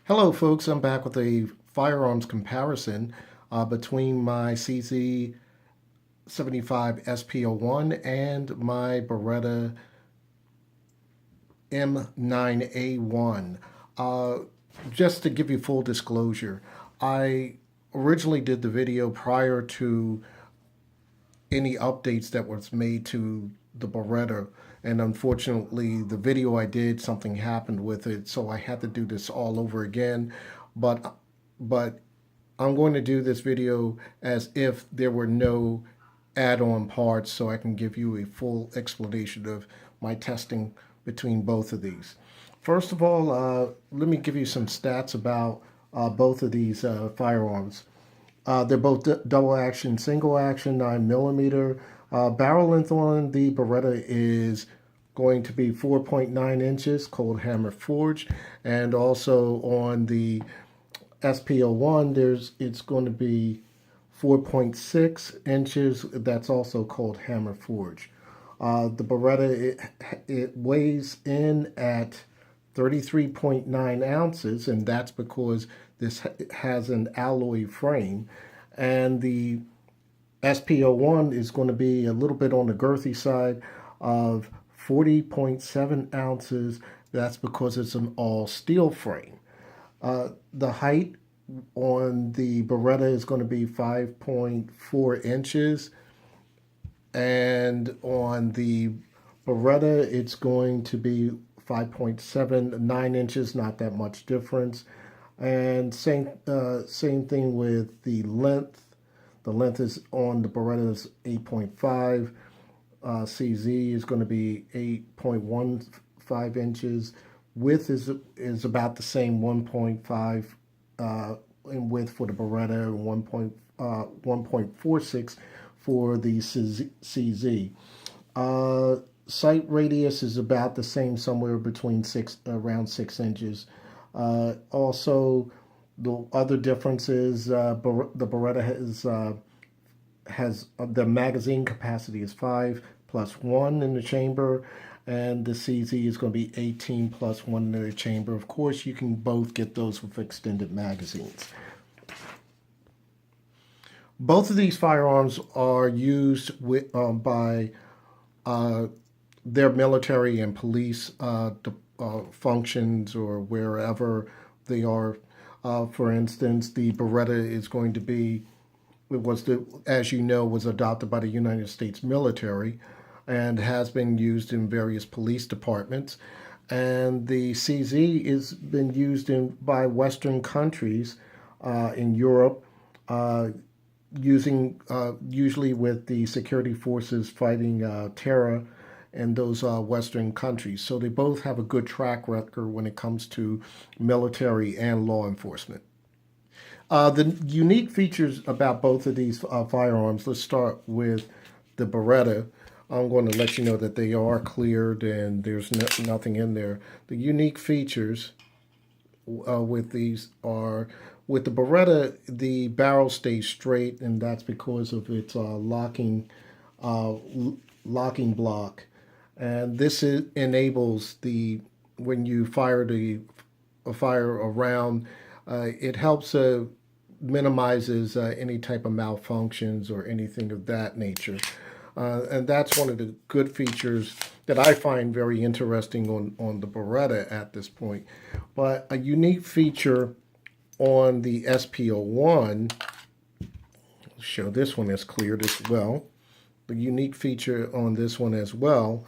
Hello folks, I'm back with a firearms comparison between my CZ75 SP-01 and my Beretta M9A1. Uh, just to give you full disclosure, I originally did the video prior to any updates that was made to the Beretta, and unfortunately the video I did, something happened with it, so I had to do this all over again. But I'm going to do this video as if there were no add-on parts, so I can give you a full explanation of my testing between both of these. First of all, let me give you some stats about both of these firearms. They're both double action, single action, 9 millimeter. Barrel length on the Beretta is going to be 4.9 inches, cold hammer forged, and also on the SP-01, it's going to be 4.6 inches. That's also cold hammer forged. The Beretta, it weighs in at 33.9 ounces, and that's because this has an alloy frame. And the SP-01 is going to be a little bit on the girthy side of 40.7 ounces. That's because it's an all steel frame. The height on the Beretta is going to be 5.4 inches, and on the Beretta it's going to be 5.79 inches, not that much difference. And same thing with the length. The length is on the Beretta is 8.5. CZ is going to be 8.15 inches. Width is about the same, 1.5 in width for the Beretta, and 1.46 for the CZ. Sight radius is about the same, somewhere between around 6 inches. Also, the other difference is the Beretta has the magazine capacity is 5 plus 1 in the chamber, and the CZ is going to be 18 plus 1 in the chamber. Of course, you can both get those with extended magazines. Both of these firearms are used by their military and police functions, or wherever they are. For instance, the Beretta is going to be, as you know, was adopted by the United States military and has been used in various police departments. And the CZ has been used by Western countries in Europe, using usually with the security forces fighting terror in those Western countries. So they both have a good track record when it comes to military and law enforcement. The unique features about both of these firearms, let's start with the Beretta. I'm going to let you know that they are cleared and there's nothing in there. The unique features with these are, with the Beretta, the barrel stays straight, and that's because of its locking block. And this enables when you fire a round, it helps minimizes any type of malfunctions or anything of that nature. And that's one of the good features that I find very interesting on the Beretta at this point. But a unique feature on the SP-01, I'll show this one is cleared as well. The unique feature on this one as well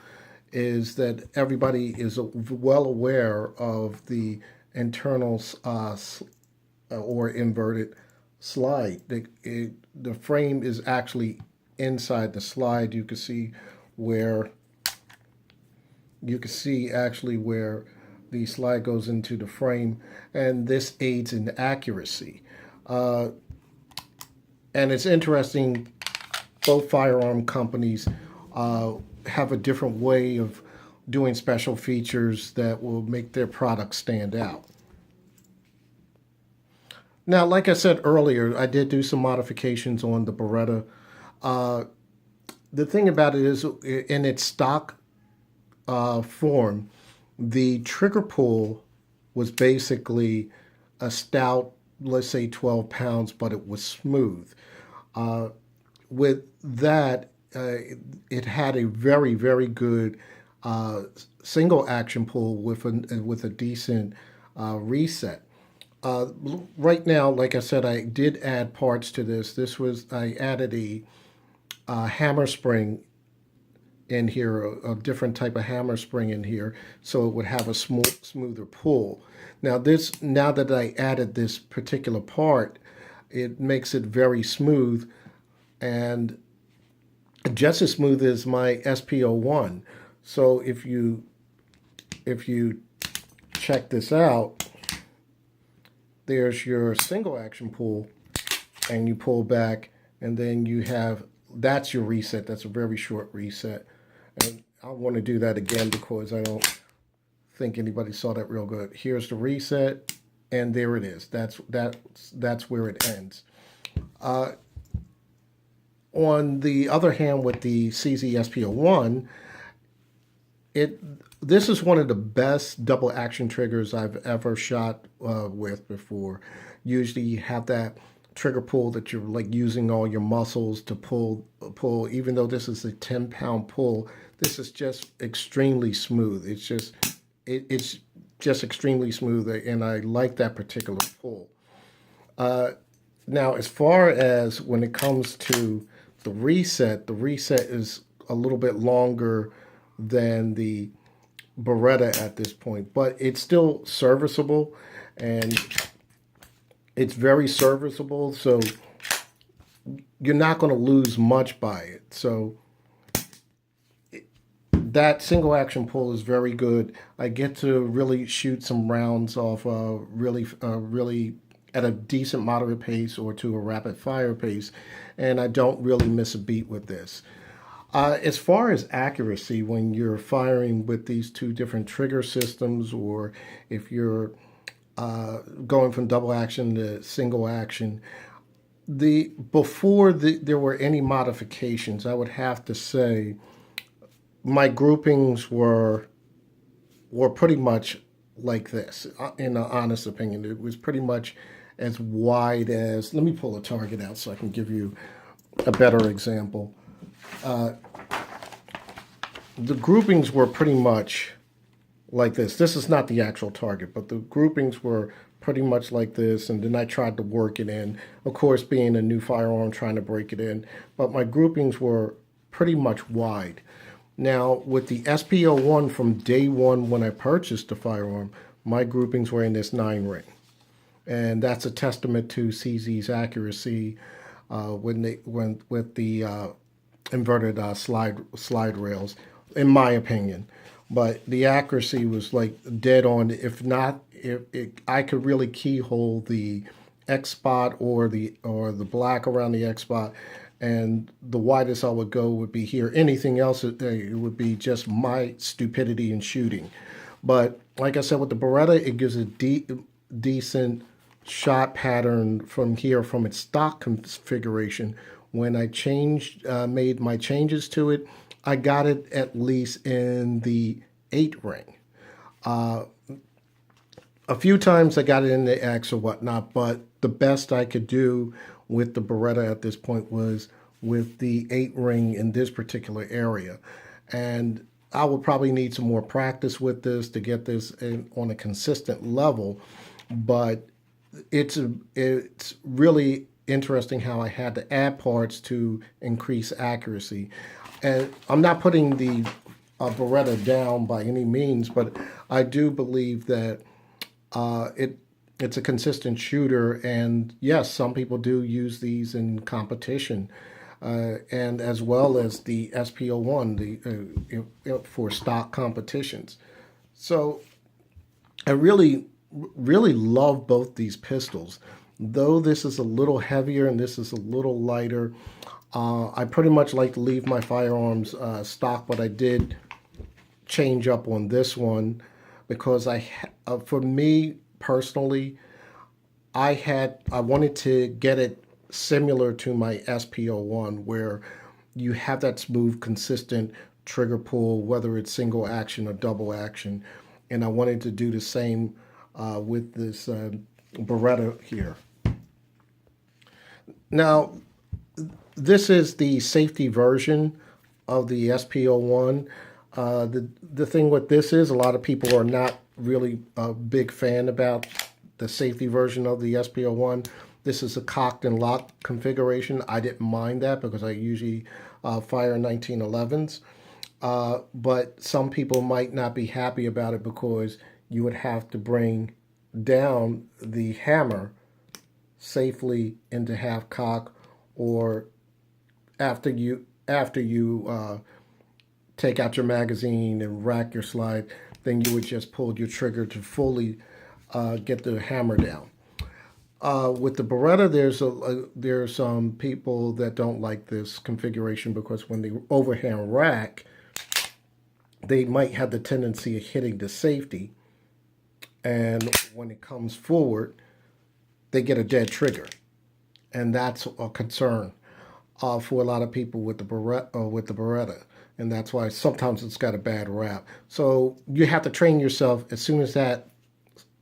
is that everybody is well aware of the internal or inverted slide. The frame is actually inside the slide. You can see actually where the slide goes into the frame, and this aids in accuracy. And it's interesting, both firearm companies have a different way of doing special features that will make their products stand out. Now, like I said earlier, I did do some modifications on the Beretta. The thing about it is, in its stock form, the trigger pull was basically a stout, let's say 12 pounds, but it was smooth. With that, it had a very, very good uh, single action pull with a decent reset. Uh, right now, like I said, I did add parts to this. I added a hammer spring in here, a different type of hammer spring in here, so it would have a smoother pull. Now that I added this particular part, it makes it very smooth and just as smooth as my SP-01. So if you check this out, there's your single action pull, and you pull back, and then that's your reset. That's a very short reset. And I want to do that again because I don't think anybody saw that real good. Here's the reset, and there it is. That's where it ends. On the other hand, with the CZ SP-01, this is one of the best double action triggers I've ever shot with before. Usually you have that trigger pull that you're like using all your muscles to pull. Even though this is a 10-pound pull, this is just extremely smooth. It's just extremely smooth, and I like that particular pull. Now, as far as when it comes to the reset is a little bit longer than the Beretta at this point, but it's still serviceable, and it's very serviceable, so you're not going to lose much by it. So that single action pull is very good. I get to really shoot some rounds off really at a decent moderate pace or to a rapid fire pace, and I don't really miss a beat with this. As far as accuracy, when you're firing with these two different trigger systems, or if you're going from double action to single action, before there were any modifications, I would have to say my groupings were pretty much like this. In an honest opinion, it was pretty much as wide as. Let me pull a target out so I can give you a better example. The groupings were pretty much like this. This is not the actual target, but the groupings were pretty much like this, and then I tried to work it in. Of course, being a new firearm, trying to break it in, but my groupings were pretty much wide. Now, with the SP-01 from day one when I purchased the firearm, my groupings were in this 9 ring. And that's a testament to CZ's accuracy with the inverted slide rails, in my opinion. But the accuracy was like dead on. If not, I could really keyhole the X spot or the black around the X spot, and the widest I would go would be here. Anything else, it would be just my stupidity in shooting. But like I said, with the Beretta, it gives a decent shot pattern from here, from its stock configuration. When I made my changes to it, I got it at least in the 8 ring. A few times I got it in the X or whatnot, but the best I could do with the Beretta at this point was with the 8 ring in this particular area. And I would probably need some more practice with this to get this on a consistent level, but it's really interesting how I had to add parts to increase accuracy. And I'm not putting the Beretta down by any means, but I do believe that it's a consistent shooter, and yes, some people do use these in competition, and as well as the SP-01 for stock competitions. So I really love both these pistols. Though this is a little heavier and this is a little lighter, I pretty much like to leave my firearms stock, but I did change up on this one because for me personally, I wanted to get it similar to my SP-01, where you have that smooth, consistent trigger pull, whether it's single action or double action, and I wanted to do the same with this Beretta here. Now, this is the safety version of the SP-01. The thing with this is a lot of people are not really a big fan about the safety version of the SP-01. This is a cocked and locked configuration. I didn't mind that because I usually fire 1911s. But some people might not be happy about it because you would have to bring down the hammer safely into half cock, or after you take out your magazine and rack your slide, then you would just pull your trigger to fully get the hammer down. With the Beretta, there's some people that don't like this configuration because when they overhand rack, they might have the tendency of hitting the safety, and when it comes forward, they get a dead trigger, and that's a concern for a lot of people with the Beretta, and that's why sometimes it's got a bad rap. So you have to train yourself as soon as that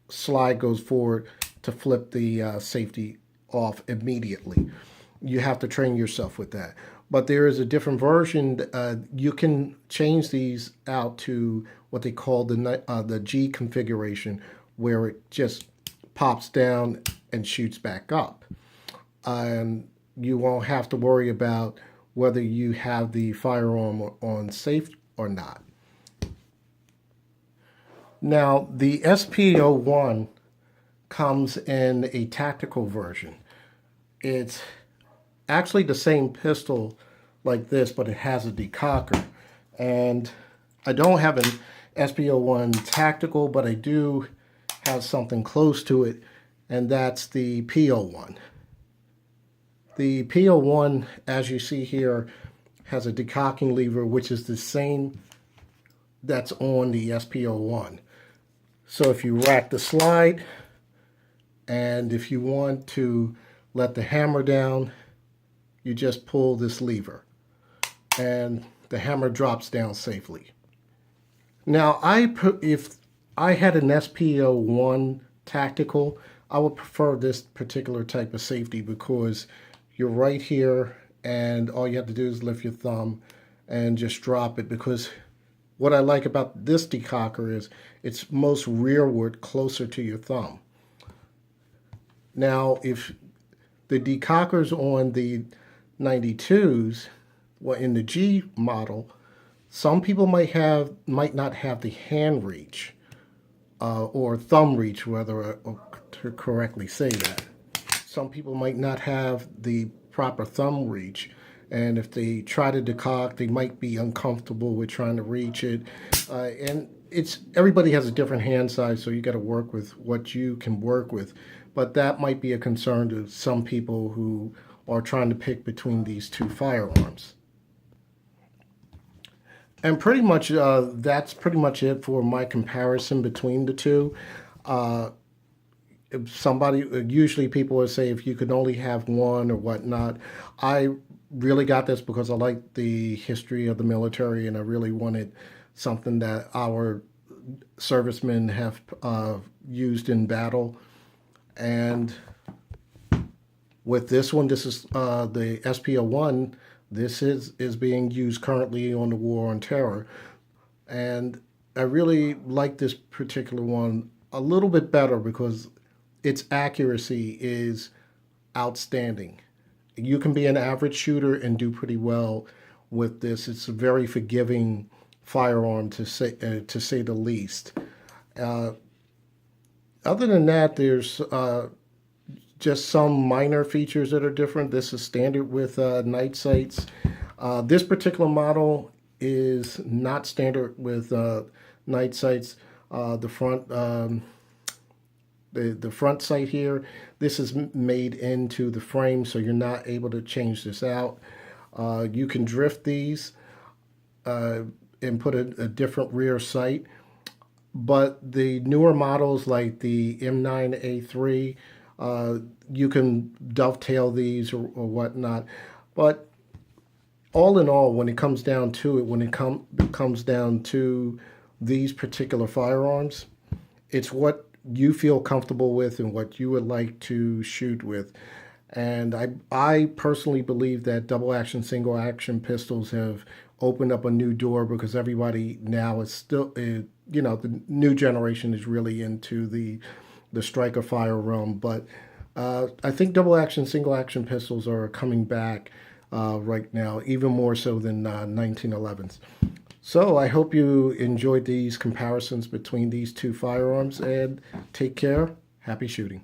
slide goes forward to flip the safety off immediately. You have to train yourself with that. But there is a different version. You can change these out to what they call the G configuration, where it just pops down and shoots back up. And you won't have to worry about whether you have the firearm on safe or not. Now, the SP-01 comes in a tactical version. It's actually the same pistol like this, but it has a decocker. And I don't have an SP-01 tactical, but I do have something close to it, and that's the P-01. The P-01, as you see here, has a decocking lever, which is the same that's on the SP-01. So if you rack the slide, and if you want to let the hammer down, you just pull this lever, and the hammer drops down safely. Now, if I had an SP-01 tactical, I would prefer this particular type of safety because you're right here, and all you have to do is lift your thumb and just drop it, because what I like about this decocker is it's most rearward, closer to your thumb. Now, if the decockers on the 92s, well, in the G model, some people might not have the hand reach or thumb reach, whether to correctly say that. Some people might not have the proper thumb reach, and if they try to decock, they might be uncomfortable with trying to reach it. And everybody has a different hand size, so you got to work with what you can work with. But that might be a concern to some people who are trying to pick between these two firearms. And pretty much that's pretty much it for my comparison between the two. Usually people would say if you could only have one or whatnot. I really got this because I like the history of the military, and I really wanted something that our servicemen have used in battle. And with this one, this is the SP-01. This is being used currently on the War on Terror. And I really like this particular one a little bit better because its accuracy is outstanding. You can be an average shooter and do pretty well with this. It's a very forgiving firearm, to say the least. Other than that, there's just some minor features that are different. This is standard with night sights. This particular model is not standard with night sights. The front sight here, this is made into the frame, so you're not able to change this out. You can drift these and put a different rear sight. But the newer models like the M9A1, you can dovetail these or whatnot. But all in all, when it comes down to it, when it comes down to these particular firearms, it's what you feel comfortable with and what you would like to shoot with. And I personally believe that double action, single action pistols have opened up a new door because everybody now is still, the new generation is really into the striker firearm. But I think double action, single action pistols are coming back right now, even more so than 1911s. So I hope you enjoyed these comparisons between these two firearms, and take care. Happy shooting.